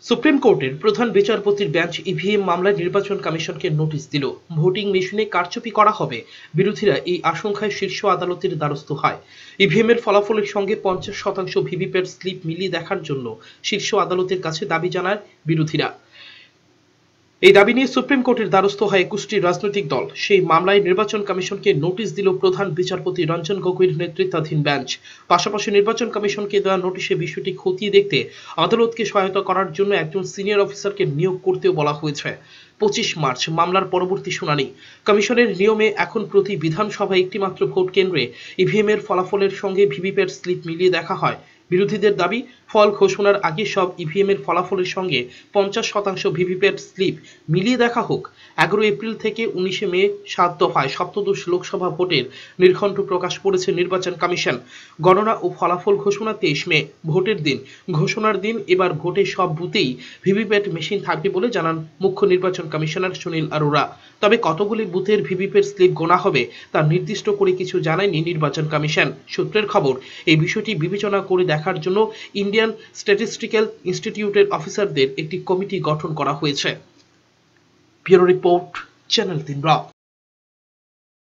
Supreme কোর্টের প্রধান বিচারপতির বেঞ্চ ইভিএম মামলায় নির্বাচন কমিশনকে নোটিশ দিল। ভোটিং মেশিনে কারচুপি করা হবে, বিরোধীরা এই আশঙ্কায় শীর্ষ আদালতের দ্বারস্থ হয়। ইভিএম এর ফলাফলের সঙ্গে 50% ভিভিপ্যাট স্লিপ মিলিয়ে দেখার জন্য শীর্ষ আদালতের কাছে দাবি জানায় বিরোধীরা। এই দাবি নিয়ে সুপ্রিম কোর্টের দ্বারস্থ হয় 21টি রাজনৈতিক দল। সেই মামলায় নির্বাচন কমিশনকে নোটিশ দিল প্রধান বিচারপতি রঞ্জন গগৈর নেতৃত্বাধীন বেঞ্চ। পাশাপাশি নির্বাচন কমিশনকে দেওয়া নোটিশে বিষয়টি খতিয়ে দেখতে আদালতকে সহায়তা করার জন্য একজন সিনিয়র অফিসারকে নিয়োগ করতেও বলা হয়েছে। 25 মার্চ মামলার পরবর্তী শুনানি। কমিশনের নিয়মে এখন প্রতি বিধানসভায় একটি মাত্র ভোট কেন্দ্রে ইভিএম এর ফলাফলের সঙ্গে ভিভিপ্যাট স্লিপ মিলিয়ে দেখা হয়। বিরোধীদের দাবি, ফল ঘোষণার আগে সব ইভিএম এর ফলাফলের সঙ্গে 50% ভিভিপ্যাট স্লিপ মিলিয়ে দেখা হোক। 11 এপ্রিল থেকে 19 মে 7 দফায় সপ্তদশ লোকসভা ভোটের নির্ঘণ্ট প্রকাশ করেছে নির্বাচন কমিশন। গণনা ও ফলাফল ঘোষণা 23 মে। ভোটের দিন ঘোষণার দিন এবার ভোটে সব বুথেই ভিভিপ্যাট মেশিন থাকবে বলে জানান মুখ্য নির্বাচন কমিশনার সুনীল আরোরা। তবে কতগুলি বুথের ভিভিপ্যাট স্লিপ গোনা হবে তা নির্দিষ্ট করে কিছু জানায়নি নির্বাচন কমিশন। সূত্রের খবর, এই বিষয়টি বিবেচনা করে দেখার জন্য ইন্ডিয়ান স্ট্যাটিস্টিক্যাল ইনস্টিটিউটের অফিসারদের একটি কমিটি গঠন করা হয়েছে। Bureau report, channel 3 block.